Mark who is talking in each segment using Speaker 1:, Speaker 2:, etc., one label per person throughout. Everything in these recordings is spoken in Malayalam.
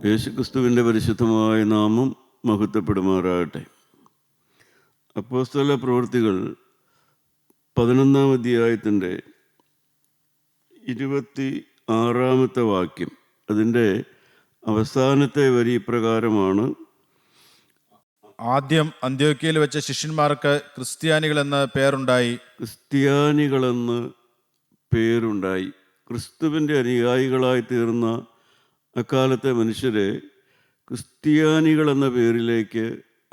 Speaker 1: യേശുക്രിസ്തുവിൻ്റെ പരിശുദ്ധമായ നാമം മഹത്വപ്പെടുമാറാകട്ടെ. അപ്പോസ്തല പ്രവൃത്തികൾ 11-ാം അധ്യായത്തിൻ്റെ 26-ാമത്തെ വാക്യം, അതിൻ്റെ അവസാനത്തെ വരി ഇപ്രകാരമാണ്:
Speaker 2: ആദ്യം അന്ത്യോക്യയിൽ വെച്ച ശിഷ്യന്മാർക്ക് ക്രിസ്ത്യാനികളെന്ന് പേരുണ്ടായി.
Speaker 1: ക്രിസ്ത്യാനികളെന്ന് പേരുണ്ടായി. ക്രിസ്തുവിൻ്റെ അനുയായികളായി തീർന്ന അക്കാലത്തെ മനുഷ്യരെ ക്രിസ്ത്യാനികളെന്ന പേരിലേക്ക്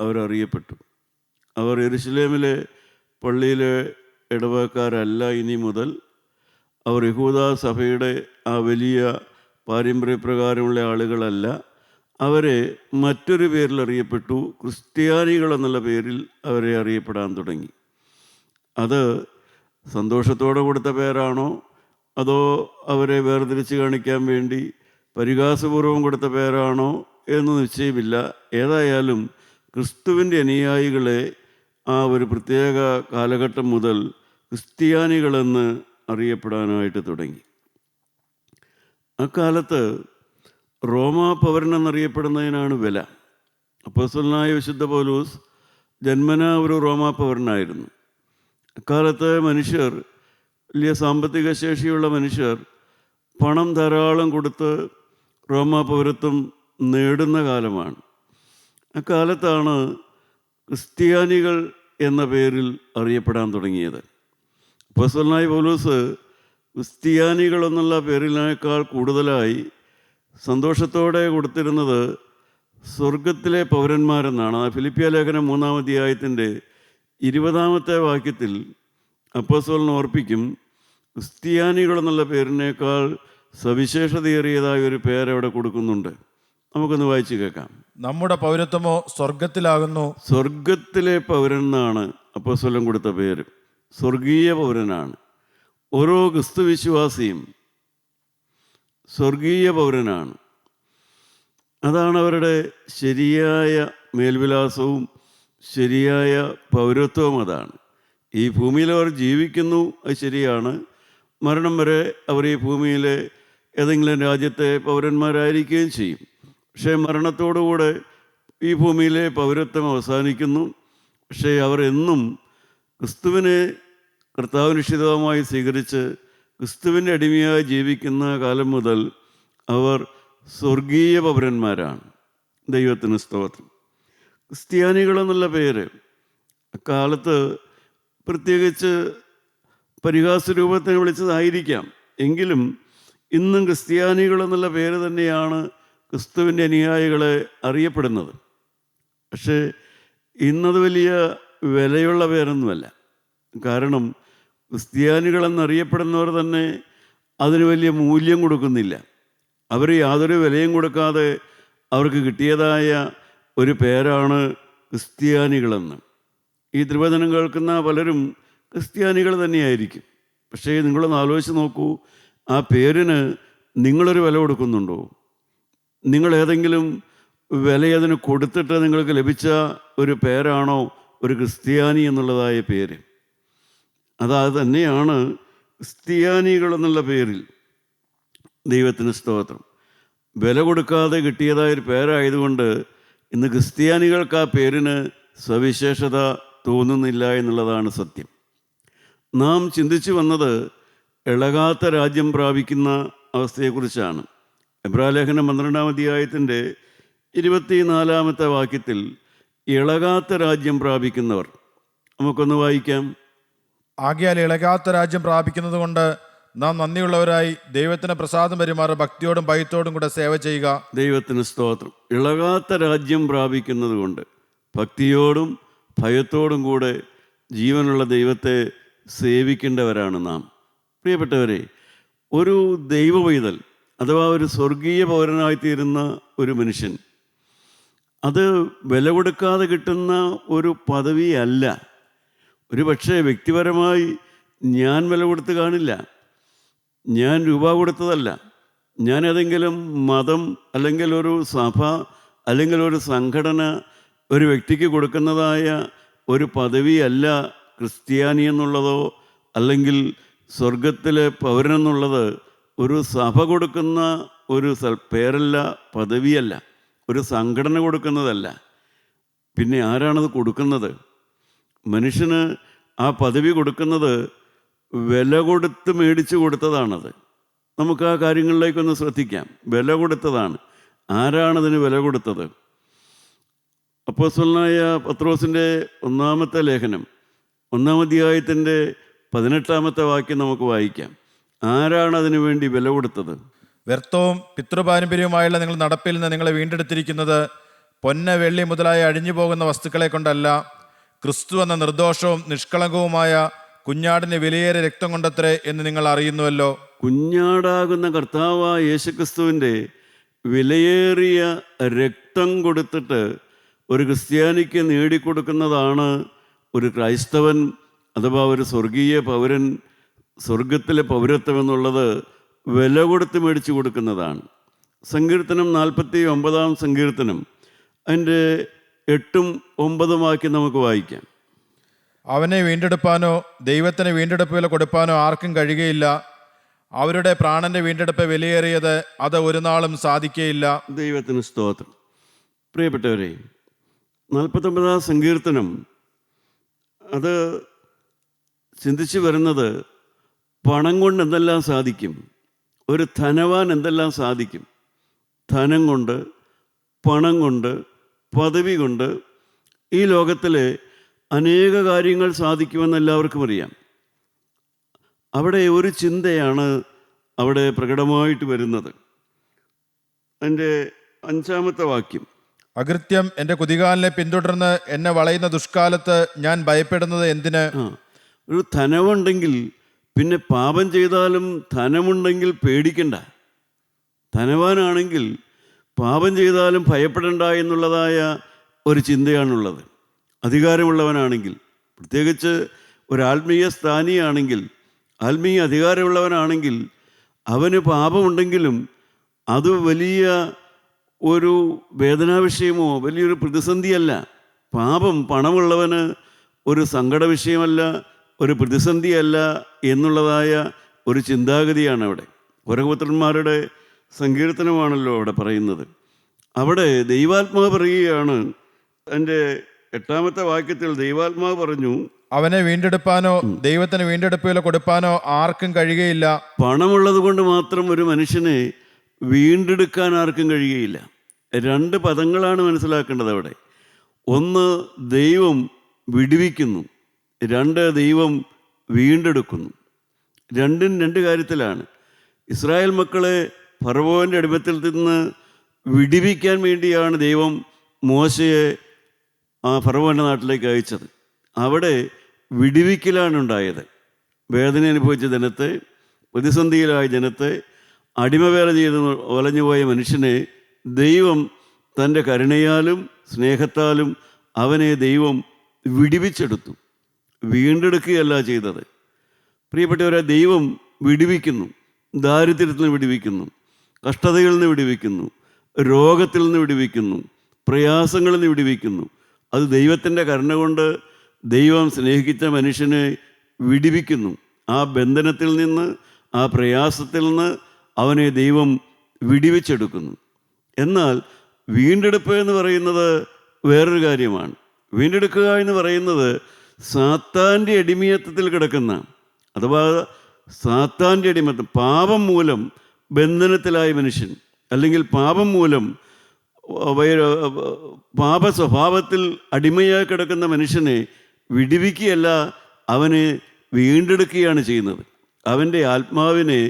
Speaker 1: അവരറിയപ്പെട്ടു. അവർ യെരുശലേമിലെ പള്ളിയിലെ ഇടവക്കാരല്ല. ഇനി മുതൽ അവർ യഹൂദ സഭയുടെ ആ വലിയ പാരമ്പര്യപ്രകാരമുള്ള ആളുകളല്ല. അവരെ മറ്റൊരു പേരിൽ അറിയപ്പെട്ടു. ക്രിസ്ത്യാനികൾ എന്നുള്ള പേരിൽ അവരെ അറിയപ്പെടാൻ തുടങ്ങി. അത് സന്തോഷത്തോടെ കൊടുത്ത പേരാണോ, അതോ അവരെ വേർതിരിച്ച് കാണിക്കാൻ വേണ്ടി പരിഹാസപൂർവം കൊടുത്ത പേരാണോ എന്ന് നിശ്ചയമില്ല. ഏതായാലും ക്രിസ്തുവിൻ്റെ അനുയായികളെ ആ ഒരു പ്രത്യേക കാലഘട്ടം മുതൽ ക്രിസ്ത്യാനികളെന്ന് അറിയപ്പെടാനായിട്ട് തുടങ്ങി. അക്കാലത്ത് റോമാ പൗരൻ എന്നറിയപ്പെടുന്നതിനാണ് വില. അപ്പോസ്തലനായ വിശുദ്ധ പൗലോസ് ജന്മനാ ഒരു റോമാ പൗരനായിരുന്നു. അക്കാലത്ത് മനുഷ്യർ, വലിയ സാമ്പത്തിക ശേഷിയുള്ള മനുഷ്യർ പണം ധാരാളം കൊടുത്ത് റോമാ പൗരത്വം നേടുന്ന കാലമാണ്. അക്കാലത്താണ് ക്രിസ്ത്യാനികൾ എന്ന പേരിൽ അറിയപ്പെടാൻ തുടങ്ങിയത്. അപ്പോസ്തലനായ പൗലോസ് ക്രിസ്ത്യാനികൾ എന്നുള്ള പേരിനേക്കാൾ കൂടുതലായി സന്തോഷത്തോടെ കൊടുത്തിരുന്നത് സ്വർഗത്തിലെ പൗരന്മാരെന്നാണ്. ഫിലിപ്പിയ ലേഖനം 3-ാം അധ്യായത്തിൻ്റെ 20-ാമത്തെ വാക്യത്തിൽ അപ്പോസ്തലൻ ഓർപ്പിക്കും, ക്രിസ്ത്യാനികൾ എന്നുള്ള പേരിനേക്കാൾ സവിശേഷതയേറിയതായ ഒരു പേരവിടെ കൊടുക്കുന്നുണ്ട്. നമുക്കൊന്ന് വായിച്ചു കേൾക്കാം.
Speaker 2: നമ്മുടെ പൗരത്വമോ സ്വർഗത്തിലാകുന്നു.
Speaker 1: സ്വർഗത്തിലെ പൗരൻ എന്നാണ് അപ്പോസ്തലൻ കൊടുത്ത പേര്. സ്വർഗീയ പൗരനാണ്. ഓരോ ക്രിസ്തുവിശ്വാസിയും സ്വർഗീയ പൗരനാണ്. അതാണ് അവരുടെ ശരിയായ മേൽവിലാസവും ശരിയായ പൗരത്വവും. അതാണ്. ഈ ഭൂമിയിൽ അവർ ജീവിക്കുന്നു, അത് ശരിയാണ്. മരണം വരെ അവർ ഈ ഭൂമിയിലെ ഏതെങ്കിലും രാജ്യത്തെ പൗരന്മാരായിരിക്കുകയും ചെയ്യും. പക്ഷേ മരണത്തോടുകൂടെ ഈ ഭൂമിയിലെ പൗരത്വം അവസാനിക്കുന്നു. പക്ഷേ അവർ എന്നും ക്രിസ്തുവിനെ കർത്താവിനിശ്ചിതമായി സ്വീകരിച്ച് ക്രിസ്തുവിൻ്റെ അടിമയായി ജീവിക്കുന്ന കാലം മുതൽ അവർ സ്വർഗീയ പൗരന്മാരാണ്. ദൈവത്തിന് സ്തോത്രം. ക്രിസ്ത്യാനികളെന്നുള്ള പേര് അക്കാലത്ത് പ്രത്യേകിച്ച് പരിഹാസ രൂപത്തിന് വിളിച്ചതായിരിക്കാം. എങ്കിലും ഇന്നും ക്രിസ്ത്യാനികൾ എന്നുള്ള പേര് തന്നെയാണ് ക്രിസ്തുവിൻ്റെ അനുയായികളെ അറിയപ്പെടുന്നത്. പക്ഷേ ഇന്നത് വലിയ വിലയുള്ള പേരൊന്നുമല്ല. കാരണം ക്രിസ്ത്യാനികളെന്നറിയപ്പെടുന്നവർ തന്നെ അതിന് വലിയ മൂല്യം കൊടുക്കുന്നില്ല. അവർ യാതൊരു വിലയും കൊടുക്കാതെ അവർക്ക് കിട്ടിയതായ ഒരു പേരാണ് ക്രിസ്ത്യാനികളെന്ന്. ഈ ത്രിവചനം കേൾക്കുന്ന പലരും ക്രിസ്ത്യാനികൾ തന്നെയായിരിക്കും. പക്ഷേ നിങ്ങളൊന്ന് ആലോചിച്ച് നോക്കൂ, ആ പേരിന് നിങ്ങളൊരു വില കൊടുക്കുന്നുണ്ടോ? നിങ്ങൾ ഏതെങ്കിലും വില അതിന് കൊടുത്തിട്ട് നിങ്ങൾക്ക് ലഭിച്ച ഒരു പേരാണോ ഒരു ക്രിസ്ത്യാനി എന്നുള്ളതായ പേര്? അത് തന്നെയാണ് ക്രിസ്ത്യാനികൾ എന്നുള്ള പേരിൽ. ദൈവത്തിന് സ്തോത്രം. വില കൊടുക്കാതെ കിട്ടിയതായൊരു പേരായതുകൊണ്ട് ഇന്ന് ക്രിസ്ത്യാനികൾക്ക് ആ പേരിന് സവിശേഷത തോന്നുന്നില്ല എന്നുള്ളതാണ് സത്യം. നാം ചിന്തിച്ചു വന്നത് ഇളകാത്ത രാജ്യം പ്രാപിക്കുന്ന അവസ്ഥയെക്കുറിച്ചാണ്. എബ്രായലേഖനം 12-ാം അധ്യായത്തിൻ്റെ 24-ാമത്തെ വാക്യത്തിൽ ഇളകാത്ത രാജ്യം പ്രാപിക്കുന്നവർ, നമുക്കൊന്ന് വായിക്കാം.
Speaker 2: ആകയാൽ ഇളകാത്ത രാജ്യം പ്രാപിക്കുന്നത് കൊണ്ട് നാം നന്ദിയുള്ളവരായി ദൈവത്തിന് പ്രസാദം പെരുമാറ ഭക്തിയോടും ഭയത്തോടും കൂടെ സേവ ചെയ്യുക.
Speaker 1: ദൈവത്തിന് സ്തോത്രം. ഇളകാത്ത രാജ്യം പ്രാപിക്കുന്നത് കൊണ്ട് ഭക്തിയോടും ഭയത്തോടും കൂടെ ജീവനുള്ള ദൈവത്തെ സേവിക്കേണ്ടവരാണ് നാം. പ്രിയപ്പെട്ടവരെ, ഒരു ദൈവ പൈതൽ അഥവാ ഒരു സ്വർഗീയ പൗരനായിത്തീരുന്ന ഒരു മനുഷ്യൻ, അത് വില കൊടുക്കാതെ കിട്ടുന്ന ഒരു പദവിയല്ല. ഒരു പക്ഷേ വ്യക്തിപരമായി ഞാൻ വില കൊടുത്ത് കാണില്ല, ഞാൻ രൂപ കൊടുത്തതല്ല, ഞാൻ ഏതെങ്കിലും മതം അല്ലെങ്കിൽ ഒരു സഭ അല്ലെങ്കിൽ ഒരു സംഘടന ഒരു വ്യക്തിക്ക് കൊടുക്കുന്നതായ ഒരു പദവിയല്ല ക്രിസ്ത്യാനി എന്നുള്ളതോ അല്ലെങ്കിൽ സ്വർഗത്തിലെ പൗരനെന്നുള്ളത് ഒരു സഭ കൊടുക്കുന്ന ഒരു പേരല്ല, പദവിയല്ല, ഒരു സംഘടന കൊടുക്കുന്നതല്ല. പിന്നെ ആരാണത് കൊടുക്കുന്നത്? മനുഷ്യന് ആ പദവി കൊടുക്കുന്നത് വില കൊടുത്ത് മേടിച്ചു കൊടുത്തതാണത്. നമുക്ക് ആ കാര്യങ്ങളിലേക്കൊന്ന് ശ്രദ്ധിക്കാം. വില കൊടുത്തതാണ്. ആരാണതിന് വില കൊടുത്തത്? അപ്പോസ്തലനായ പത്രോസിൻ്റെ 1-ാമത്തെ ലേഖനം 1-ാം അധ്യായത്തിൻ്റെ 18-ാമത്തെ വാക്യം നമുക്ക് വായിക്കാം. ആരാണ് അതിനു വേണ്ടി വില കൊടുത്തത്?
Speaker 2: വ്യർത്ഥവും പിതൃപാരമ്പര്യവുമായുള്ള നിങ്ങൾ നടപ്പിൽ നിന്ന് നിങ്ങളെ വീണ്ടെടുത്തിരിക്കുന്നത് പൊന്ന് വെള്ളി മുതലായ അഴിഞ്ഞു പോകുന്ന വസ്തുക്കളെ കൊണ്ടല്ല, ക്രിസ്തു എന്ന നിർദോഷവും നിഷ്കളങ്കവുമായ കുഞ്ഞാടിന് വിലയേറിയ രക്തം കൊണ്ടത്രേ എന്ന് നിങ്ങൾ അറിയുന്നുവല്ലോ.
Speaker 1: കുഞ്ഞാടാകുന്ന കർത്താവായ യേശുക്രിസ്തുവിൻ്റെ വിലയേറിയ രക്തം കൊടുത്തിട്ട് ഒരു ക്രിസ്ത്യാനിക്ക് നേടിക്കൊടുക്കുന്നതാണ് ഒരു ക്രൈസ്തവൻ അഥവാ ഒരു സ്വർഗീയ പൗരൻ, സ്വർഗത്തിലെ പൗരത്വം എന്നുള്ളത് വില കൊടുത്ത് മേടിച്ചു കൊടുക്കുന്നതാണ്. സങ്കീർത്തനം 49-ാം സങ്കീർത്തനം അതിൻ്റെ 8ഉം 9ഉം വാക്യം നമുക്ക് വായിക്കാം.
Speaker 2: അവനെ വീണ്ടെടുപ്പാനോ ദൈവത്തിന് വീണ്ടെടുപ്പ് വില കൊടുപ്പാനോ ആർക്കും കഴിയുകയില്ല. അവരുടെ പ്രാണന്റെ വീണ്ടെടുപ്പ് വിലയേറിയത്, അത് ഒരു നാളും സാധിക്കുകയില്ല.
Speaker 1: ദൈവത്തിന് സ്തോത്രം. പ്രിയപ്പെട്ടവരെ, 49-ാം സങ്കീർത്തനം അത് ചിന്തിച്ചു വരുന്നത് പണം കൊണ്ട് എന്തെല്ലാം സാധിക്കും, ഒരു ധനവാൻ എന്തെല്ലാം സാധിക്കും. ധനം കൊണ്ട്, പണം കൊണ്ട്, പദവി കൊണ്ട് ഈ ലോകത്തിലെ അനേക കാര്യങ്ങൾ സാധിക്കുമെന്ന് എല്ലാവർക്കും അറിയാം. അവിടെ ഒരു ചിന്തയാണ് അവിടെ പ്രകടമായിട്ട് വരുന്നത്. അതിൻ്റെ 5-ാമത്തെ വാക്യം,
Speaker 2: അകൃത്യം എൻ്റെ കുതികാലിനെ പിന്തുടർന്ന് എന്നെ വളയുന്ന ദുഷ്കാലത്ത് ഞാൻ ഭയപ്പെടുന്നത് എന്തിന്?
Speaker 1: ഒരു ധനമുണ്ടെങ്കിൽ പിന്നെ പാപം ചെയ്താലും ധനമുണ്ടെങ്കിൽ പേടിക്കണ്ട. ധനവാനാണെങ്കിൽ പാപം ചെയ്താലും ഭയപ്പെടണ്ട എന്നുള്ളതായ ഒരു ചിന്തയാണുള്ളത്. അധികാരമുള്ളവനാണെങ്കിൽ, പ്രത്യേകിച്ച് ഒരു ആത്മീയ സ്ഥാനിയാണെങ്കിൽ, ആത്മീയ അധികാരമുള്ളവനാണെങ്കിൽ, അവന് പാപമുണ്ടെങ്കിലും അത് വലിയ ഒരു വേദനാ വിഷയമോ വലിയൊരു പ്രതിസന്ധിയല്ല. പാപം പണമുള്ളവന് ഒരു സങ്കട വിഷയമല്ല, ഒരു പ്രതിസന്ധിയല്ല എന്നുള്ളതായ ഒരു ചിന്താഗതിയാണ് അവിടെ. പുരപുത്രന്മാരുടെ സങ്കീർത്തനമാണല്ലോ അവിടെ പറയുന്നത്. അവിടെ ദൈവാത്മാവ് പറയുകയാണ്. എൻ്റെ 8-ാമത്തെ വാക്യത്തിൽ ദൈവാത്മാവ് പറഞ്ഞു,
Speaker 2: അവനെ വീണ്ടെടുപ്പാനോ ദൈവത്തിന് വീണ്ടെടുപ്പ് വില കൊടുപ്പാനോ ആർക്കും കഴിയുകയില്ല.
Speaker 1: പണമുള്ളത് കൊണ്ട് മാത്രം ഒരു മനുഷ്യനെ വീണ്ടെടുക്കാൻ ആർക്കും കഴിയുകയില്ല. 2 പദങ്ങളാണ് മനസ്സിലാക്കേണ്ടത് അവിടെ. ഒന്ന്, ദൈവം വിടുവിക്കുന്നു. 2, ദൈവം വീണ്ടെടുക്കുന്നു. രണ്ടും 2 കാര്യത്തിലാണ്. ഇസ്രായേൽ മക്കളെ ഫറവോൻ്റെ അടിമത്തിൽ നിന്ന് വിടുവിക്കാൻ വേണ്ടിയാണ് ദൈവം മോശയെ ആ ഫറവോൻ്റെ നാട്ടിലേക്ക് അയച്ചത്. അവിടെ വിടുവിക്കലാണ് ഉണ്ടായത്. വേദന അനുഭവിച്ച ജനത്തെ, പ്രതിസന്ധിയിലായ ജനത്തെ, അടിമവേല ചെയ്ത് ഒലഞ്ഞുപോയ മനുഷ്യനെ ദൈവം തൻ്റെ കരുണയാലും സ്നേഹത്താലും അവനെ ദൈവം വിടുവിച്ചെടുത്തു. വീണ്ടെടുക്കുകയല്ല ചെയ്തത്. പ്രിയപ്പെട്ടവരെ, ദൈവം വിടുവിക്കുന്നു. ദാരിദ്ര്യത്തിൽ നിന്ന് വിടുവിക്കുന്നു, കഷ്ടതകളിൽ നിന്ന് വിടുവിക്കുന്നു, രോഗത്തിൽ നിന്ന് വിടുവിക്കുന്നു, പ്രയാസങ്ങളിൽ നിന്ന് വിടുവിക്കുന്നു. അത് ദൈവത്തിൻ്റെ കരുണ കൊണ്ട് ദൈവം സ്നേഹിച്ച മനുഷ്യനെ വിടുവിക്കുന്നു. ആ ബന്ധനത്തിൽ നിന്ന്, ആ പ്രയാസത്തിൽ നിന്ന് അവനെ ദൈവം വിടുവിച്ചെടുക്കുന്നു. എന്നാൽ വീണ്ടെടുപ്പ് എന്ന് പറയുന്നത് വേറൊരു കാര്യമാണ്. വീണ്ടെടുക്കുക എന്ന് പറയുന്നത് സാത്താൻ്റെ അടിമയത്വത്തിൽ കിടക്കുന്ന, അഥവാ സാത്താൻ്റെ അടിമത്തം, പാപം മൂലം ബന്ധനത്തിലായ മനുഷ്യൻ, അല്ലെങ്കിൽ പാപം മൂലം പാപ സ്വഭാവത്തിൽ അടിമയായി കിടക്കുന്ന മനുഷ്യനെ വിടുവിക്കുകയല്ല, അവനെ വീണ്ടെടുക്കുകയാണ് ചെയ്യുന്നത്. അവൻ്റെ ആത്മാവിനെ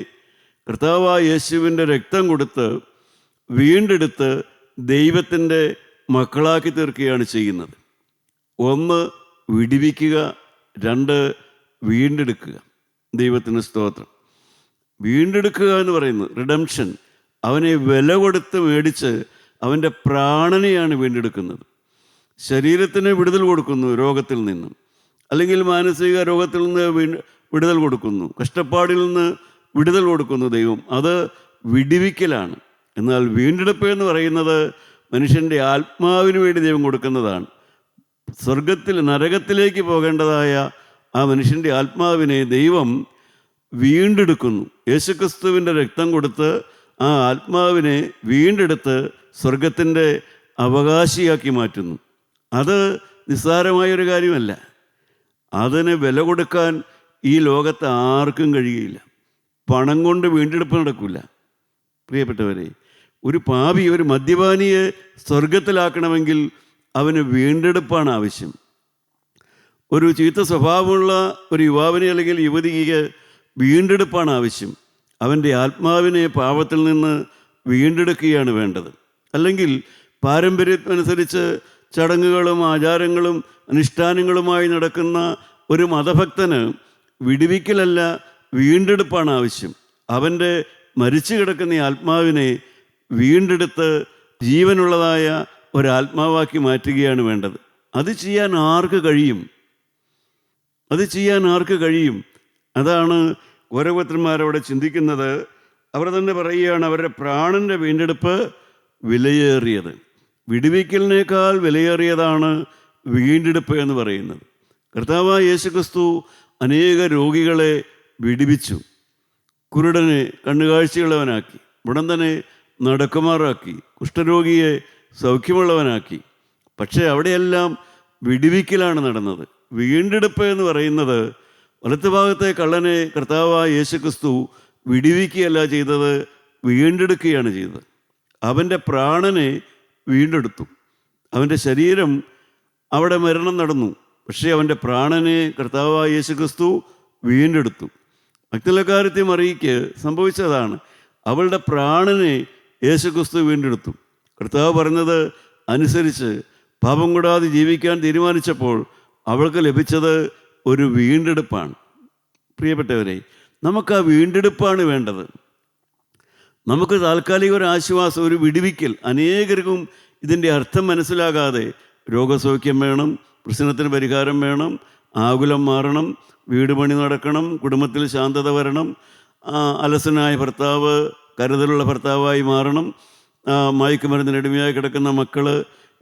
Speaker 1: കർത്താവായ യേശുവിൻ്റെ രക്തം കൊടുത്ത് വീണ്ടെടുത്ത് ദൈവത്തിൻ്റെ മക്കളാക്കി തീർക്കുകയാണ് ചെയ്യുന്നത്. 1, വിടുവിക്കുക. 2, വീണ്ടെടുക്കുക. ദൈവത്തിന് സ്തോത്രം. വീണ്ടെടുക്കുക എന്ന് പറയുന്നത് റിഡംഷൻ. അവനെ വില കൊടുത്ത് മേടിച്ച് അവൻ്റെ പ്രാണനെയാണ് വീണ്ടെടുക്കുന്നത്. ശരീരത്തിന് വിടുതൽ കൊടുക്കുന്നു രോഗത്തിൽ നിന്നും, അല്ലെങ്കിൽ മാനസിക രോഗത്തിൽ നിന്ന് വിടുതൽ കൊടുക്കുന്നു, കഷ്ടപ്പാടിൽ നിന്ന് വിടുതൽ കൊടുക്കുന്നു ദൈവം. അത് വിടുവിക്കലാണ്. എന്നാൽ വീണ്ടെടുപ്പ് എന്ന് പറയുന്നത് മനുഷ്യൻ്റെ ആത്മാവിന് വേണ്ടി ദൈവം കൊടുക്കുന്നതാണ്. സ്വർഗത്തിൽ നരകത്തിലേക്ക് പോകേണ്ടതായ ആ മനുഷ്യൻ്റെ ആത്മാവിനെ ദൈവം വീണ്ടെടുക്കുന്നു. യേശുക്രിസ്തുവിൻ്റെ രക്തം കൊടുത്ത് ആ ആത്മാവിനെ വീണ്ടെടുത്ത് സ്വർഗത്തിൻ്റെ അവകാശിയാക്കി മാറ്റുന്നു. അത് നിസ്സാരമായൊരു കാര്യമല്ല. അതിന് വില കൊടുക്കാൻ ഈ ലോകത്ത് ആർക്കും കഴിയുകയില്ല. പണം കൊണ്ട് വീണ്ടെടുപ്പ് നടക്കില്ല. പ്രിയപ്പെട്ടവരെ, ഒരു പാപി, ഒരു മദ്യപാനിയെ സ്വർഗത്തിലാക്കണമെങ്കിൽ അവന് വീണ്ടെടുപ്പാണ് ആവശ്യം. ഒരു ചീത്ത സ്വഭാവമുള്ള ഒരു യുവാവിനെ അല്ലെങ്കിൽ യുവതിക്ക് വീണ്ടെടുപ്പാണ് ആവശ്യം. അവൻ്റെ ആത്മാവിനെ പാപത്തിൽ നിന്ന് വീണ്ടെടുക്കുകയാണ് വേണ്ടത്. അല്ലെങ്കിൽ പാരമ്പര്യമനുസരിച്ച് ചടങ്ങുകളും ആചാരങ്ങളും അനുഷ്ഠാനങ്ങളുമായി നടക്കുന്ന ഒരു മതഭക്തന് വിടുവിക്കലല്ല, വീണ്ടെടുപ്പാണ് ആവശ്യം. അവൻ്റെ മരിച്ചു കിടക്കുന്ന ഈ ആത്മാവിനെ വീണ്ടെടുത്ത് ജീവനുള്ളതായ ഒരാത്മാവാക്കി മാറ്റുകയാണ് വേണ്ടത്. അത് ചെയ്യാൻ ആർക്ക് കഴിയും? അത് ചെയ്യാൻ ആർക്ക് കഴിയും? അതാണ് ഗൗരവപുത്രന്മാരവിടെ ചിന്തിക്കുന്നത്. അവർ തന്നെ പറയുകയാണ്, അവരുടെ പ്രാണൻ്റെ വീണ്ടെടുപ്പ് വിലയേറിയത്. വിടുവിക്കലിനേക്കാൾ വിലയേറിയതാണ് വീണ്ടെടുപ്പ് എന്ന് പറയുന്നത്. കർത്താവായ യേശുക്രിസ്തു അനേക രോഗികളെ വിടുവിച്ചു. കുരുടനെ കണ്ണുകാഴ്ചയുള്ളവനാക്കി, മുടന്തനെ നടക്കുമാറാക്കി, കുഷ്ഠരോഗിയെ സൗഖ്യമുള്ളവനാക്കി. പക്ഷേ അവിടെയെല്ലാം വിടുവിക്കലാണ് നടന്നത്. വീണ്ടെടുപ്പ് എന്ന് പറയുന്നത് വലത്തുഭാഗത്തെ കള്ളനെ കർത്താവായ യേശുക്രിസ്തു വിടുവിക്കുകയല്ല ചെയ്തത്, വീണ്ടെടുക്കുകയാണ് ചെയ്തത്. അവൻ്റെ പ്രാണനെ വീണ്ടെടുത്തു. അവൻ്റെ ശരീരം അവിടെ മരണം നടന്നു, പക്ഷേ അവൻ്റെ പ്രാണനെ കർത്താവായ യേശുക്രിസ്തു വീണ്ടെടുത്തു. മഗ്ദലക്കാരത്തി മറിയയ്ക്ക് സംഭവിച്ചതാണ്. അവളുടെ പ്രാണനെ യേശുക്രിസ്തു വീണ്ടെടുത്തു. കർത്താവ് പറഞ്ഞത് അനുസരിച്ച് പാപം കൂടാതെ ജീവിക്കാൻ തീരുമാനിച്ചപ്പോൾ അവൾക്ക് ലഭിച്ചത് ഒരു വീണ്ടെടുപ്പാണ്. പ്രിയപ്പെട്ടവരെ, നമുക്ക് ആ വീണ്ടെടുപ്പാണ് വേണ്ടത്. നമുക്ക് താൽക്കാലിക ഒരു ആശ്വാസം, ഒരു വിടുവിക്കൽ. അനേകർക്കും ഇതിൻ്റെ അർത്ഥം മനസ്സിലാകാതെ രോഗസൗഖ്യം വേണം, പ്രശ്നത്തിന് പരിഹാരം വേണം, ആകുലം മാറണം, വീട് പണി നടക്കണം, കുടുംബത്തിൽ ശാന്തത വരണം, അലസനായ ഭർത്താവ് കരുതലുള്ള ഭർത്താവായി മാറണം, മയക്കുമരുന്നിനടിമയായി കിടക്കുന്ന മക്കൾ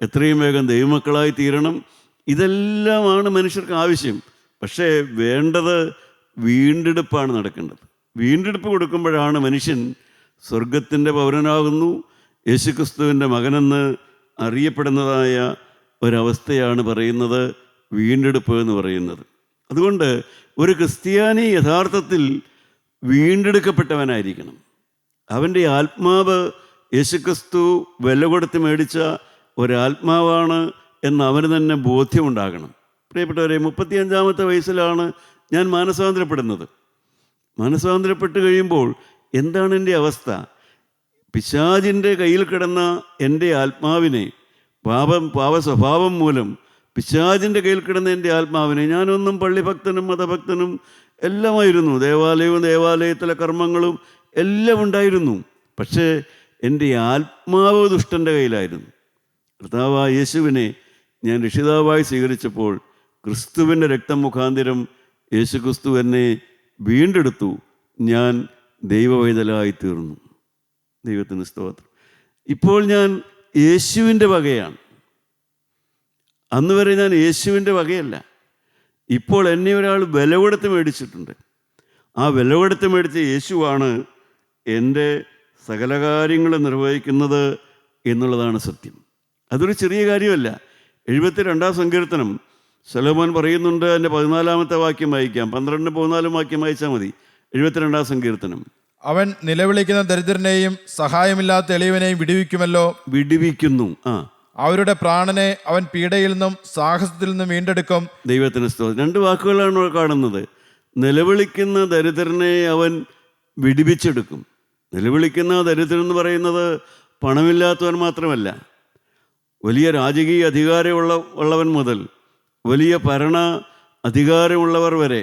Speaker 1: എത്രയും വേഗം ദൈവമക്കളായി തീരണം. ഇതെല്ലാമാണ് മനുഷ്യർക്ക് ആവശ്യം. പക്ഷേ വേണ്ടത് വീണ്ടെടുപ്പാണ് നടക്കേണ്ടത്. വീണ്ടെടുപ്പ് കൊടുക്കുമ്പോഴാണ് മനുഷ്യൻ സ്വർഗത്തിൻ്റെ പൗരനാകുന്നു, യേശുക്രിസ്തുവിൻ്റെ മകനെന്ന് അറിയപ്പെടുന്നതായ ഒരവസ്ഥയാണ് പറയുന്നത് വീണ്ടെടുപ്പ് എന്ന് പറയുന്നത്. അതുകൊണ്ട് ഒരു ക്രിസ്ത്യാനി യഥാർത്ഥത്തിൽ വീണ്ടെടുക്കപ്പെട്ടവനായിരിക്കണം. അവൻ്റെ ആത്മാവ് യേശുക്രിസ്തു വില കൊടുത്ത് മേടിച്ച ഒരാത്മാവാണ് എന്ന് അവന് തന്നെ ബോധ്യമുണ്ടാകണം. പ്രിയപ്പെട്ടവരെ, 35-ാമത്തെ വയസ്സിലാണ് ഞാൻ മാനസാന്തരപ്പെടുന്നത്. മാനസാന്തരപ്പെട്ട് കഴിയുമ്പോൾ എന്താണ് എൻ്റെ അവസ്ഥ? പിശാചിൻ്റെ കയ്യിൽ കിടന്ന എൻ്റെ ആത്മാവിനെ, പാപ സ്വഭാവം മൂലം പിശാചിൻ്റെ കയ്യിൽ കിടന്ന എൻ്റെ ആത്മാവിനെ, ഞാനൊന്നും പള്ളിഭക്തനും മതഭക്തനും എല്ലാമായിരുന്നു, ദേവാലയത്തിലെ കർമ്മങ്ങളും എല്ലാം ഉണ്ടായിരുന്നു. പക്ഷേ എൻ്റെ ആത്മാവ് ദുഷ്ടൻ്റെ കയ്യിലായിരുന്നു. കർത്താവായ യേശുവിനെ ഞാൻ രക്ഷിതാവായി സ്വീകരിച്ചപ്പോൾ ക്രിസ്തുവിൻ്റെ രക്തം മുഖാന്തിരം യേശുക്രിസ്തു എന്നെ വീണ്ടെടുത്തു. ഞാൻ ദൈവവൈതലായി തീർന്നു. ദൈവത്തിന് സ്തോത്രം. ഇപ്പോൾ ഞാൻ യേശുവിൻ്റെ വകയാണ്. അന്ന് വരെ ഞാൻ യേശുവിൻ്റെ വകയല്ല. ഇപ്പോൾ എന്നെ ഒരാൾ വില കൊടുത്ത് മേടിച്ചിട്ടുണ്ട്. ആ വില കൊടുത്ത് മേടിച്ച യേശുവാണ് എൻ്റെ സകല കാര്യങ്ങളും നിർവഹിക്കുന്നത് എന്നുള്ളതാണ് സത്യം. അതൊരു ചെറിയ കാര്യമല്ല. 72-ാം സങ്കീർത്തനം ശലോമോൻ പറയുന്നുണ്ട്. എൻ്റെ 14-ാമത്തെ വാക്യം വായിക്കാം. 12-14 വാക്യം വായിച്ചാൽ മതി. 72-ാം സങ്കീർത്തനം.
Speaker 2: അവൻ നിലവിളിക്കുന്ന ദരിദ്രനെയും സഹായമില്ലാത്ത എളിയവനെയും വിടുവിക്കുമല്ലോ.
Speaker 1: വിടുവിക്കുന്നു.
Speaker 2: അവരുടെ പ്രാണനെ അവൻ പീഡയിൽ നിന്നും സാഹസത്തിൽ നിന്നും വീണ്ടെടുക്കും.
Speaker 1: ദൈവത്തിന് സ്തോത്രം. 2 വാക്കുകളാണ് കാണുന്നത്. നിലവിളിക്കുന്ന ദരിദ്രനെ അവൻ വിടുവിച്ചെടുക്കും. നിലവിളിക്കുന്ന ദരിദ്രൻ എന്ന് പറയുന്നത് പണമില്ലാത്തവൻ മാത്രമല്ല, വലിയ രാജകീയ അധികാരമുള്ളവൻ മുതൽ വലിയ ഭരണ അധികാരമുള്ളവർ വരെ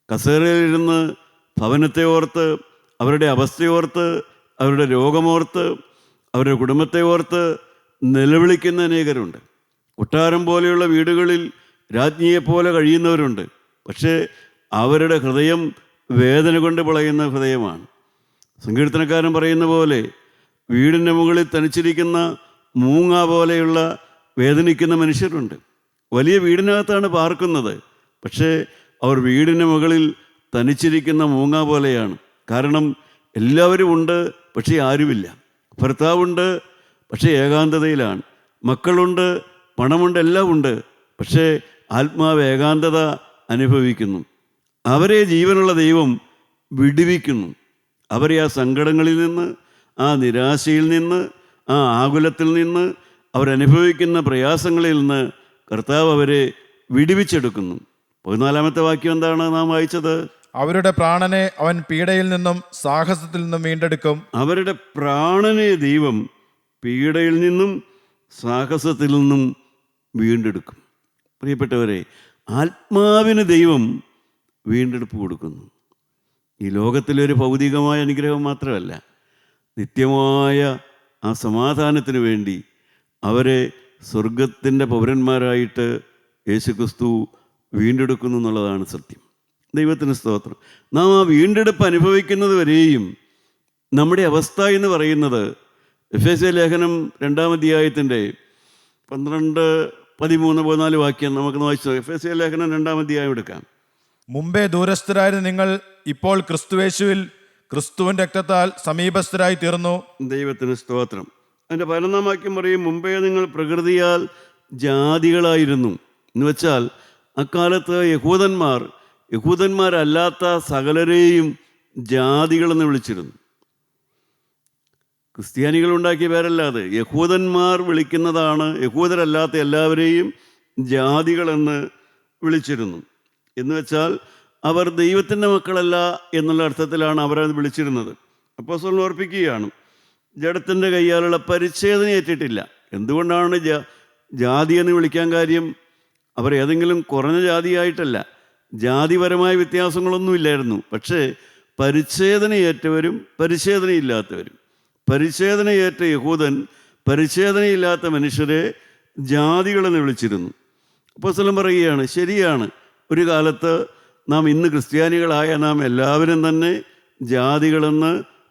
Speaker 1: കസേരയിലിരുന്ന് ഭവനത്തെ ഓർത്ത്, അവരുടെ അവസ്ഥയോർത്ത്, അവരുടെ രോഗമോർത്ത്, അവരുടെ കുടുംബത്തെ ഓർത്ത് നിലവിളിക്കുന്ന അനേകരുണ്ട്. കൊട്ടാരം പോലെയുള്ള വീടുകളിൽ രാജ്ഞിയെപ്പോലെ കഴിയുന്നവരുണ്ട്. പക്ഷേ അവരുടെ ഹൃദയം വേദന കൊണ്ട് പിളയുന്ന ഹൃദയമാണ്. സങ്കീർത്തനക്കാരൻ പറയുന്ന പോലെ വീടിൻ്റെ മുകളിൽ തനിച്ചിരിക്കുന്ന മൂങ്ങ പോലെയുള്ള വേദനിക്കുന്ന മനുഷ്യരുണ്ട്. വലിയ വീടിനകത്താണ് പാർക്കുന്നത്, പക്ഷേ അവർ വീടിന് മുകളിൽ തനിച്ചിരിക്കുന്ന മൂങ്ങ പോലെയാണ്. കാരണം എല്ലാവരും ഉണ്ട്, പക്ഷേ ആരുമില്ല. ഭർത്താവുണ്ട്, പക്ഷേ ഏകാന്തതയിലാണ്. മക്കളുണ്ട്, പണമുണ്ട്, എല്ലാം ഉണ്ട്, പക്ഷേ ആത്മാവ് ഏകാന്തത അനുഭവിക്കുന്നു. അവരെ ജീവനുള്ള ദൈവം വിടുവിക്കുന്നു. അവരെ ആ സങ്കടങ്ങളിൽ നിന്ന്, ആ നിരാശയിൽ നിന്ന്, ആ ആകുലത്തിൽ നിന്ന്, അവരനുഭവിക്കുന്ന പ്രയാസങ്ങളിൽ നിന്ന് കർത്താവ് അവരെ വിടുവിച്ചെടുക്കുന്നു. 14-ാമത്തെ വാക്യം എന്താണ് നാം വായിച്ചത്?
Speaker 2: അവരുടെ പ്രാണനെ അവൻ പീഡയിൽ നിന്നും സാഹസത്തിൽ നിന്നും വീണ്ടെടുക്കും.
Speaker 1: അവരുടെ പ്രാണനെ ദൈവം പീഡയിൽ നിന്നും സാഹസത്തിൽ നിന്നും വീണ്ടെടുക്കും. പ്രിയപ്പെട്ടവരെ, ആത്മാവിന് ദൈവം വീണ്ടെടുപ്പ് കൊടുക്കുന്നു. ഈ ലോകത്തിലൊരു ഭൗതികമായ അനുഗ്രഹം മാത്രമല്ല, നിത്യമായ ആ സമാധാനത്തിന് വേണ്ടി അവരെ സ്വർഗത്തിൻ്റെ പൗരന്മാരായിട്ട് യേശുക്രിസ്തു വീണ്ടെടുക്കുന്നു എന്നുള്ളതാണ് സത്യം. ദൈവത്തിന് സ്തോത്രം. നാം ആ വീണ്ടെടുപ്പ് അനുഭവിക്കുന്നത് വരെയും നമ്മുടെ അവസ്ഥ എന്ന് പറയുന്നത് എഫേസ്യ ലേഖനം 2-ാം അധ്യായത്തിൻ്റെ 12, 13, 14 വാക്യം നമുക്ക് വായിച്ചു. എഫേസ്യ ലേഖനം 2-ാം അധ്യായം എടുക്കാം.
Speaker 2: മുമ്പേ ദൂരസ്ഥരായിരുന്ന നിങ്ങൾ ഇപ്പോൾ ക്രിസ്തുവേശുവിൽ ക്രിസ്തുവിൻ്റെ രക്തത്താൽ സമീപസ്ഥരായി തീർന്നു.
Speaker 1: ദൈവത്തിന് സ്തോത്രം. അതിൻ്റെ 11-ാം വാക്യം പറയും, മുമ്പേ നിങ്ങൾ പ്രകൃതിയാൽ ജാതികളായിരുന്നു. എന്ന് വെച്ചാൽ അക്കാലത്ത് യഹൂദന്മാരല്ലാത്ത സകലരെയും ജാതികളെന്ന് വിളിച്ചിരുന്നു. ക്രിസ്ത്യാനികളുണ്ടാക്കിയ പേരല്ലാതെ യഹൂദന്മാർ വിളിക്കുന്നതാണ്. യഹൂദരല്ലാത്ത എല്ലാവരെയും ജാതികളെന്ന് വിളിച്ചിരുന്നു. എന്ന് വെച്ചാൽ അവർ ദൈവത്തിൻ്റെ മക്കളല്ല എന്നുള്ള അർത്ഥത്തിലാണ് അവരത് വിളിച്ചിരുന്നത്. അപ്പോസ്തലൻ ഓർപ്പിക്കുകയാണ്, ജഡത്തിൻ്റെ കയ്യാലുള്ള പരിച്ഛേദന ഏറ്റിട്ടില്ല. എന്തുകൊണ്ടാണ് ജാതി എന്ന് വിളിക്കാൻ കാര്യം? അവർ ഏതെങ്കിലും കുറഞ്ഞ ജാതിയായിട്ടല്ല, ജാതിപരമായ വ്യത്യാസങ്ങളൊന്നുമില്ലായിരുന്നു. പക്ഷേ പരിച്ഛേദനയേറ്റവരും പരിച്ഛേദനയില്ലാത്തവരും, പരിച്ഛേദനയേറ്റ യഹൂദൻ പരിച്ഛേദനയില്ലാത്ത മനുഷ്യരെ ജാതികളെന്ന് വിളിച്ചിരുന്നു. അപ്പോസ്തലൻ പറയുകയാണ്, ശരിയാണ്, ഒരു കാലത്ത് ഇന്ന് ക്രിസ്ത്യാനികളായ നാം എല്ലാവരും തന്നെ ജാതികളെന്ന്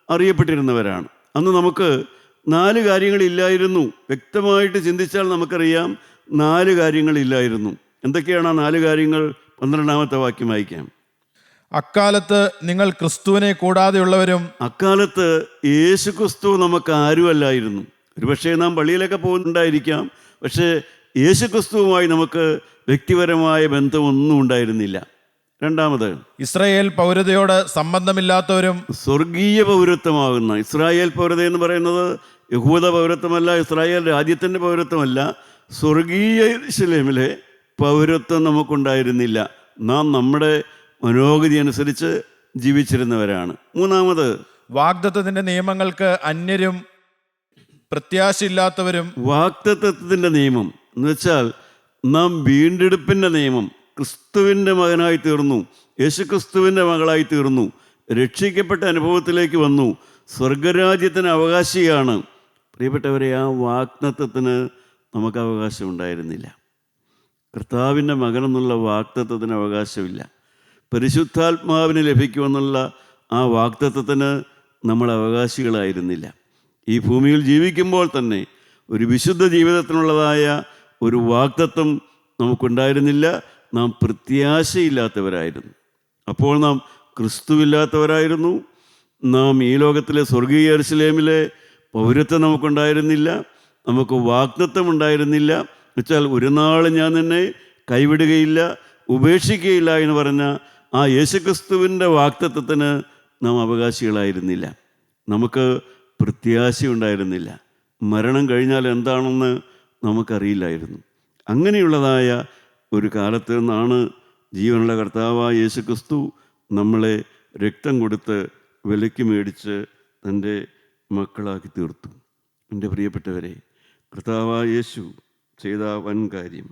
Speaker 1: അറിയപ്പെട്ടിരുന്നവരാണ്. അന്ന് നമുക്ക് 4 കാര്യങ്ങളില്ലായിരുന്നു. വ്യക്തമായിട്ട് ചിന്തിച്ചാൽ നമുക്കറിയാം 4 കാര്യങ്ങളില്ലായിരുന്നു. എന്തൊക്കെയാണ് ആ 4 കാര്യങ്ങൾ? 12-ാമത്തെ വാക്യം വായിക്കാം.
Speaker 2: അക്കാലത്ത് നിങ്ങൾ ക്രിസ്തുവിനെ കൂടാതെയുള്ളവരും.
Speaker 1: അക്കാലത്ത് യേശു ക്രിസ്തു നമുക്ക് ആരുമല്ലായിരുന്നു. ഒരുപക്ഷെ നാം പള്ളിയിലൊക്കെ പോകുന്നുണ്ടായിരിക്കാം, പക്ഷേ യേശു ക്രിസ്തുവുമായി നമുക്ക് വ്യക്തിപരമായ ബന്ധമൊന്നും ഉണ്ടായിരുന്നില്ല. 2-ാമത്,
Speaker 2: ഇസ്രായേൽ പൗരതയോട് സംബന്ധമില്ലാത്തവരും.
Speaker 1: സ്വർഗീയ പൗരത്വമാകുന്ന ഇസ്രായേൽ പൗരത എന്ന് പറയുന്നത് യഹൂദ പൗരത്വമല്ല, ഇസ്രായേൽ രാജ്യത്തിൻ്റെ പൗരത്വമല്ല, സ്വർഗീയ യെരൂശലേമിലെ പൗരത്വം നമുക്കുണ്ടായിരുന്നില്ല. നാം നമ്മുടെ മനോഗതി അനുസരിച്ച് ജീവിച്ചിരുന്നവരാണ്. 3-ാമത്,
Speaker 2: വാഗ്ദത്തത്തിന്റെ നിയമങ്ങൾക്ക് അന്യരും പ്രത്യാശയില്ലാത്തവരും.
Speaker 1: വാഗ്ദത്തത്തിൻ്റെ നിയമം എന്ന് വെച്ചാൽ നാം വീണ്ടെടുപ്പിൻ്റെ നിയമം. ക്രിസ്തുവിൻ്റെ മകനായി തീർന്നു, യേശുക്രിസ്തുവിൻ്റെ മകളായി തീർന്നു, രക്ഷിക്കപ്പെട്ട അനുഭവത്തിലേക്ക് വന്നു, സ്വർഗരാജ്യത്തിന് അവകാശിയാണ്. പ്രിയപ്പെട്ടവരെ, ആ വാഗ്ദത്തത്തിന് നമുക്ക് അവകാശം ഉണ്ടായിരുന്നില്ല. കർത്താവിൻ്റെ മകനെന്നുള്ള വാഗ്ദത്തത്തിന് അവകാശമില്ല. പരിശുദ്ധാത്മാവിന് ലഭിക്കുമെന്നുള്ള ആ വാഗ്ദത്തത്തിന് നമ്മൾ അവകാശികളായിരുന്നില്ല. ഈ ഭൂമിയിൽ ജീവിക്കുമ്പോൾ തന്നെ ഒരു വിശുദ്ധ ജീവിതത്തിനുള്ളതായ ഒരു വാഗ്ദത്തം നമുക്കുണ്ടായിരുന്നില്ല. നാം പ്രത്യാശയില്ലാത്തവരായിരുന്നു. അപ്പോൾ നാം ക്രിസ്തുവില്ലാത്തവരായിരുന്നു. നാം ഈ ലോകത്തിലെ സ്വർഗീയ യെരൂശലേമിലെ പൗരത്വം നമുക്കുണ്ടായിരുന്നില്ല, നമുക്ക് വാഗ്ദത്തം ഉണ്ടായിരുന്നില്ല. എന്നുവെച്ചാൽ ഒരു നാൾ ഞാൻ നിന്നെ കൈവിടുകയില്ല, ഉപേക്ഷിക്കുകയില്ല എന്ന് പറഞ്ഞ ആ യേശുക്രിസ്തുവിൻ്റെ വാഗ്ദത്തത്തിന് നാം അവകാശികളായിരുന്നില്ല. നമുക്ക് പ്രത്യാശ ഉണ്ടായിരുന്നില്ല. മരണം കഴിഞ്ഞാൽ എന്താണെന്ന് നമുക്കറിയില്ലായിരുന്നു. അങ്ങനെയുള്ളതായ ഒരു കാലത്ത് നിന്നാണ് ജീവനുള്ള കർത്താവായ യേശുക്രിസ്തു നമ്മളെ രക്തം കൊടുത്ത് വിലയ്ക്ക് മേടിച്ച് തൻ്റെ മക്കളാക്കി തീർത്തു. എൻ്റെ പ്രിയപ്പെട്ടവരെ, കർത്താവായ യേശു ചെയ്ത വൻ കാര്യം.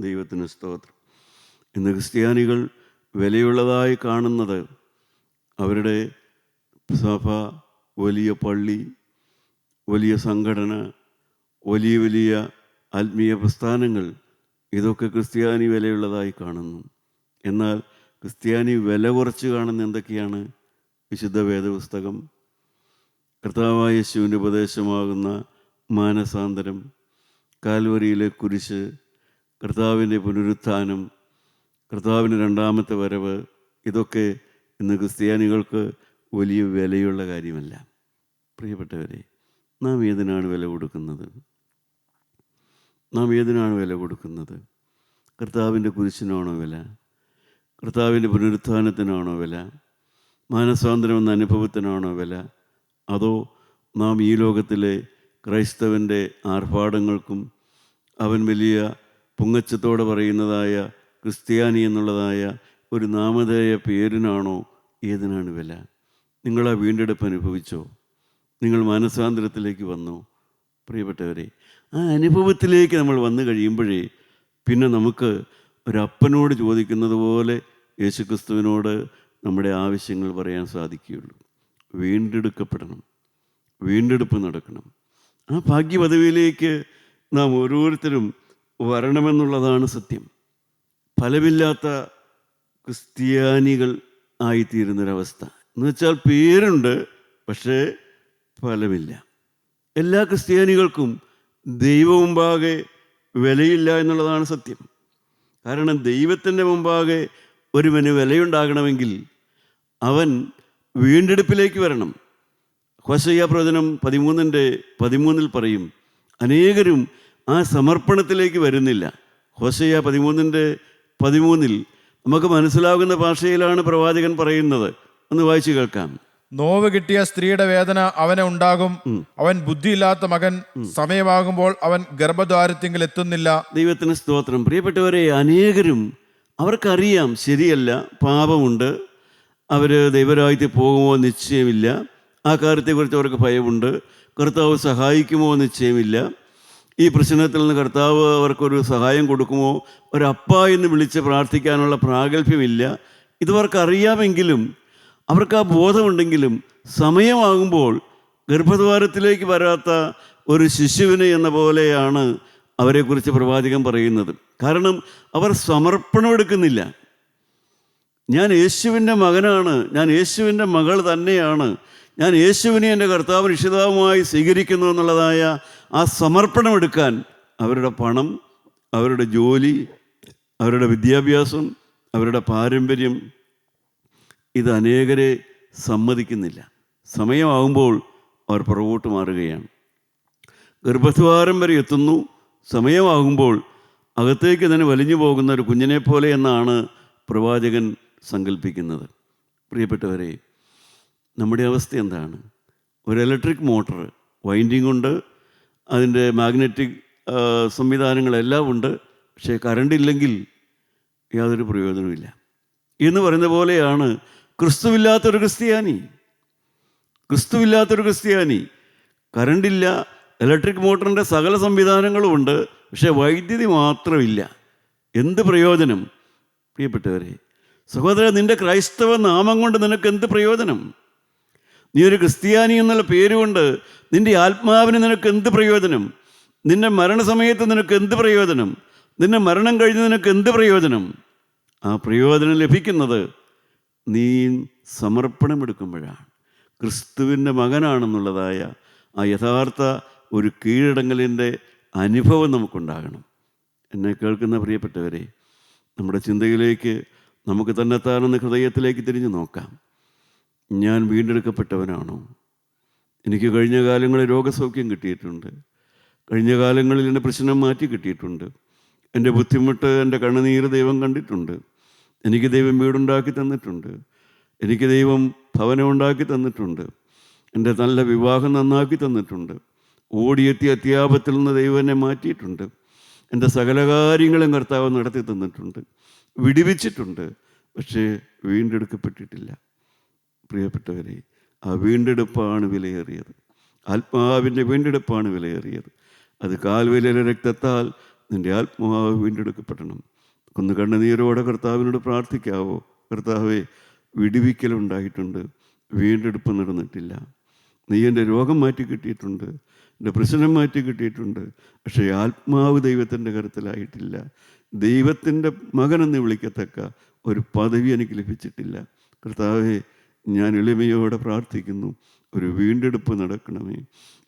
Speaker 1: ദൈവത്തിന് സ്തോത്രം. ഇന്ന് ക്രിസ്ത്യാനികൾ വിലയുള്ളതായി കാണുന്നത് അവരുടെ സഭ, വലിയ പള്ളി, വലിയ സംഘടന, വലിയ വലിയ ആത്മീയ പ്രസ്ഥാനങ്ങൾ, ഇതൊക്കെ ക്രിസ്ത്യാനി വിലയുള്ളതായി കാണുന്നു. എന്നാൽ ക്രിസ്ത്യാനി വില കുറച്ച് കാണുന്ന എന്തൊക്കെയാണ്? വിശുദ്ധ വേദപുസ്തകം, കർത്താവായ യേശുവിൻ്റെ ഉപദേശമാകുന്ന മാനസാന്തരം, കാൽവരിയിലെ കുരിശ്, കർത്താവിൻ്റെ പുനരുത്ഥാനം, കർത്താവിൻ്റെ 2-ാമത്തെ വരവ്, ഇതൊക്കെ ഇന്ന് ക്രിസ്ത്യാനികൾക്ക് വലിയ വിലയുള്ള കാര്യമല്ല. പ്രിയപ്പെട്ടവരെ, നാം ഏതിനാണ് വില കൊടുക്കുന്നത്? നാം ഏതിനാണ് വില കൊടുക്കുന്നത്? കർത്താവിൻ്റെ കുരിശിനാണോ വില? കർത്താവിൻ്റെ പുനരുത്ഥാനത്തിനാണോ വില? മാനസാന്തരം എന്ന അനുഭവത്തിനാണോ വില? അതോ നാം ഈ ലോകത്തിലെ ക്രൈസ്തവൻ്റെ ആർഭാടങ്ങൾക്കും അവൻ വലിയ പൊങ്ങച്ചത്തോടെ പറയുന്നതായ ക്രിസ്ത്യാനി എന്നുള്ളതായ ഒരു നാമധേയ പേരിനാണോ? ഏതിനാണ് വില? നിങ്ങൾ ആ വീണ്ടെടുപ്പ് അനുഭവിച്ചോ? നിങ്ങൾ മാനസാന്തരത്തിലേക്ക് വന്നോ? പ്രിയപ്പെട്ടവരെ, ആ അനുഭവത്തിലേക്ക് നമ്മൾ വന്നു കഴിയുമ്പോഴേ പിന്നെ നമുക്ക് ഒരപ്പനോട് ചോദിക്കുന്നത് പോലെ യേശുക്രിസ്തുവിനോട് നമ്മുടെ ആവശ്യങ്ങൾ പറയാൻ സാധിക്കുകയുള്ളൂ. വീണ്ടെടുക്കപ്പെടണം, വീണ്ടെടുപ്പ് നടക്കണം. ആ ഭാഗ്യപദവിയിലേക്ക് നാം ഓരോരുത്തരും വരണമെന്നുള്ളതാണ് സത്യം. ഫലമില്ലാത്ത ക്രിസ്ത്യാനികൾ ആയിത്തീരുന്നൊരവസ്ഥ എന്ന് വെച്ചാൽ പേരുണ്ട്, പക്ഷേ ഫലമില്ല. എല്ലാ ക്രിസ്ത്യാനികൾക്കും ദൈവം മുമ്പാകെ വിലയില്ല എന്നുള്ളതാണ് സത്യം. കാരണം ദൈവത്തിൻ്റെ മുമ്പാകെ ഒരുവന് വിലയുണ്ടാകണമെങ്കിൽ അവൻ വീണ്ടെടുപ്പിലേക്ക് വരണം. ഹോശയ്യാ പ്രവചനം 13:13 പറയും, അനേകരും ആ സമർപ്പണത്തിലേക്ക് വരുന്നില്ല. ഹോശയ്യാ 13:13 നമുക്ക് മനസ്സിലാകുന്ന ഭാഷയിലാണ് പ്രവാചകൻ പറയുന്നത്. ഒന്ന് വായിച്ചു കേൾക്കാം.
Speaker 2: നോവ് കിട്ടിയ സ്ത്രീയുടെ വേദന അവനെ ഉണ്ടാകും. അവൻ ബുദ്ധിയില്ലാത്ത മകൻ, സമയമാകുമ്പോൾ അവൻ ഗർഭദ്വാരത്തിങ്കിൽ എത്തുന്നില്ല.
Speaker 1: ദൈവത്തിന് സ്തോത്രം. പ്രിയപ്പെട്ടവരെ, അനേകരും അവർക്കറിയാം ശരിയല്ല, പാപമുണ്ട്, അവർ ദൈവരാജ്യത്തിൽ പോകുമോ നിശ്ചയമില്ല, ആ കാര്യത്തെക്കുറിച്ച് അവർക്ക് ഭയമുണ്ട്, കർത്താവ് സഹായിക്കുമോ നിശ്ചയമില്ല, ഈ പ്രശ്നത്തിൽ നിന്ന് കർത്താവ് അവർക്കൊരു സഹായം കൊടുക്കുമോ, ഒരപ്പ എന്ന് വിളിച്ച് പ്രാർത്ഥിക്കാനുള്ള പ്രാഗൽഭ്യമില്ല. ഇതവർക്കറിയാമെങ്കിലും അവർക്ക് ആ ബോധമുണ്ടെങ്കിലും സമയമാകുമ്പോൾ ഗർഭദ്വാരത്തിലേക്ക് വരാത്ത ഒരു ശിശുവിനെ എന്ന പോലെയാണ് അവരെക്കുറിച്ച് പ്രവാചകൻ പറയുന്നത്. കാരണം അവർ സമർപ്പണമെടുക്കുന്നില്ല. ഞാൻ യേശുവിൻ്റെ മകനാണ്, ഞാൻ യേശുവിൻ്റെ മകൾ തന്നെയാണ്, ഞാൻ യേശുവിനെ എൻ്റെ കർത്താവ് രക്ഷിതാവുമായി സ്വീകരിക്കുന്നു എന്നുള്ളതായ ആ സമർപ്പണമെടുക്കാൻ അവരുടെ പണം, അവരുടെ ജോലി, അവരുടെ വിദ്യാഭ്യാസം, അവരുടെ പാരമ്പര്യം ഇത് അനേകരെ സമ്മതിക്കുന്നില്ല. സമയമാകുമ്പോൾ അവർ പുറകോട്ട് മാറുകയാണ്. ഗർഭദ്വാരം വരെ എത്തുന്നു, സമയമാകുമ്പോൾ അകത്തേക്ക് തന്നെ വലിഞ്ഞു പോകുന്ന ഒരു കുഞ്ഞിനെ പോലെ എന്നാണ് പ്രവാചകൻ സങ്കല്പിക്കുന്നത്. പ്രിയപ്പെട്ടവരെ, നമ്മുടെ അവസ്ഥ എന്താണ്? ഒരു ഇലക്ട്രിക് മോട്ടർ, വൈൻഡിങ് ഉണ്ട്, അതിൻ്റെ മാഗ്നറ്റിക് സംവിധാനങ്ങളെല്ലാം ഉണ്ട്, പക്ഷേ കറണ്ടില്ലെങ്കിൽ യാതൊരു പ്രയോജനവുമില്ല എന്ന് പറയുന്ന പോലെയാണ് ക്രിസ്തുവില്ലാത്തൊരു ക്രിസ്ത്യാനി. ക്രിസ്തുവില്ലാത്തൊരു ക്രിസ്ത്യാനി, കറണ്ടില്ല, ഇലക്ട്രിക് മോട്ടറിൻ്റെ സകല സംവിധാനങ്ങളും ഉണ്ട്, പക്ഷേ വൈദ്യുതി മാത്രമില്ല. എന്ത് പ്രയോജനം? പ്രിയപ്പെട്ടവരെ, സഹോദര, നിൻ്റെ ക്രൈസ്തവ നാമം കൊണ്ട് നിനക്ക് എന്ത് പ്രയോജനം? നീ ഒരു ക്രിസ്ത്യാനി എന്നുള്ള പേരുകൊണ്ട് നിൻ്റെ ആത്മാവിന് നിനക്ക് എന്ത് പ്രയോജനം? നിൻ്റെ മരണസമയത്ത് നിനക്ക് എന്ത് പ്രയോജനം? നിൻ്റെ മരണം കഴിഞ്ഞ് നിനക്ക് എന്ത് പ്രയോജനം? ആ പ്രയോജനം ലഭിക്കുന്നത് നീ സമർപ്പണമെടുക്കുമ്പോഴാണ്. ക്രിസ്തുവിൻ്റെ മകനാണെന്നുള്ളതായ ആ യഥാർത്ഥ ഒരു കീഴടങ്ങലിൻ്റെ അനുഭവം നമുക്കുണ്ടാകണം. എന്നെ കേൾക്കുന്ന പ്രിയപ്പെട്ടവരെ, നമ്മുടെ ചിന്തയിലേക്ക് നമുക്ക് തന്നെത്താനെന്ന് ഹൃദയത്തിലേക്ക് തിരിഞ്ഞു നോക്കാം. ഞാൻ വീണ്ടെടുക്കപ്പെട്ടവനാണോ? എനിക്ക് കഴിഞ്ഞ കാലങ്ങളിൽ രോഗസൗഖ്യം കിട്ടിയിട്ടുണ്ട്, കഴിഞ്ഞ കാലങ്ങളിൽ എൻ്റെ പ്രശ്നം മാറ്റി കിട്ടിയിട്ടുണ്ട്, എൻ്റെ ബുദ്ധിമുട്ട്, എൻ്റെ കണ്ണുനീര് ദൈവം കണ്ടിട്ടുണ്ട്, എനിക്ക് ദൈവം വീടുണ്ടാക്കി തന്നിട്ടുണ്ട്, എനിക്ക് ദൈവം ഭവനം ഉണ്ടാക്കി തന്നിട്ടുണ്ട്, എൻ്റെ നല്ല വിവാഹം നന്നാക്കി തന്നിട്ടുണ്ട്, ഓടിയെത്തിയ അത്യാപത്തിൽ നിന്ന് ദൈവം എന്നെ മാറ്റിയിട്ടുണ്ട്, എൻ്റെ സകല കാര്യങ്ങളും കർത്താവ് നടത്തി തന്നിട്ടുണ്ട്, വിടുവിച്ചിട്ടുണ്ട്. പക്ഷേ വീണ്ടെടുക്കപ്പെട്ടിട്ടില്ല. പ്രിയപ്പെട്ടവരെ, ആ വീണ്ടെടുപ്പാണ് വിലയേറിയത്. ആത്മാവിൻ്റെ വീണ്ടെടുപ്പാണ് വിലയേറിയത്. അത് കാൽവലിയിലെ രക്തത്താൽ നിൻ്റെ ആത്മാവ് വീണ്ടെടുക്കപ്പെടണം. ഒന്ന് കണ്ണുനീരോടെ കർത്താവിനോട് പ്രാർത്ഥിക്കാവോ? കർത്താവേ, വിടുവിക്കലുണ്ടായിട്ടുണ്ട്, വീണ്ടെടുപ്പ് നടന്നിട്ടില്ല. നീ എൻ്റെ രോഗം മാറ്റി കിട്ടിയിട്ടുണ്ട്, എൻ്റെ പ്രശ്നം മാറ്റി കിട്ടിയിട്ടുണ്ട്, പക്ഷേ ആത്മാവ് ദൈവത്തിൻ്റെ കരുത്തിലായിട്ടില്ല. ദൈവത്തിൻ്റെ മകനെന്ന് വിളിക്കത്തക്ക ഒരു പദവി എനിക്ക് ലഭിച്ചിട്ടില്ല. കർത്താവേ, ഞാൻ എളിമയോടെ പ്രാർത്ഥിക്കുന്നു, ഒരു വീണ്ടെടുപ്പ് നടക്കണമേ.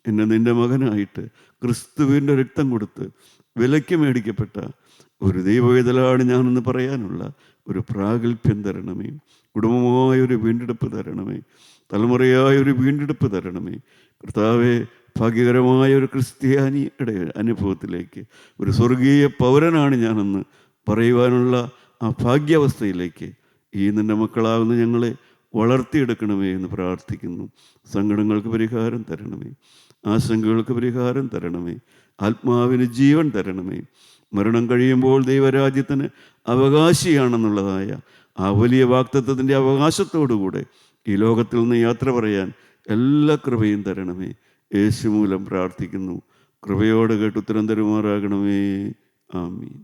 Speaker 1: എന്നെ നിൻ്റെ മകനായിട്ട് ക്രിസ്തുവിൻ്റെ രക്തം കൊടുത്ത് വിലയ്ക്ക് മേടിക്കപ്പെട്ട ഒരു ദൈവവേദലാണ് ഞാനെന്ന് പറയാനുള്ള ഒരു പ്രാഗൽഭ്യം തരണമേ. കുടുംബമായൊരു വീണ്ടെടുപ്പ് തരണമേ. തലമുറയായൊരു വീണ്ടെടുപ്പ് തരണമേ. കർത്താവെ, ഭാഗ്യകരമായ ഒരു ക്രിസ്ത്യാനിയുടെ അനുഭവത്തിലേക്ക്, ഒരു സ്വർഗീയ പൗരനാണ് ഞാനെന്ന് പറയുവാനുള്ള ആ ഭാഗ്യാവസ്ഥയിലേക്ക് ഈ നിൻ്റെ മക്കളാകുന്ന ഞങ്ങളെ വളർത്തിയെടുക്കണമേ എന്ന് പ്രാർത്ഥിക്കുന്നു. സങ്കടങ്ങൾക്ക് പരിഹാരം തരണമേ, ആശങ്കകൾക്ക് പരിഹാരം തരണമേ, ആത്മാവിന് ജീവൻ തരണമേ. മരണം കഴിയുമ്പോൾ ദൈവരാജ്യത്തിന് അവകാശിയാണെന്നുള്ളതായ ആ വലിയ വാഗ്ദത്തത്തിൻ്റെ അവകാശത്തോടുകൂടെ ഈ ലോകത്തിൽ നിന്ന് യാത്ര പറയാൻ എല്ലാ കൃപയും തരണമേ. യേശു മൂലം പ്രാർത്ഥിക്കുന്നു. കൃപയോടെ കേട്ട് ഉത്തരം തരുമാറാകണമേ. ആമീൻ.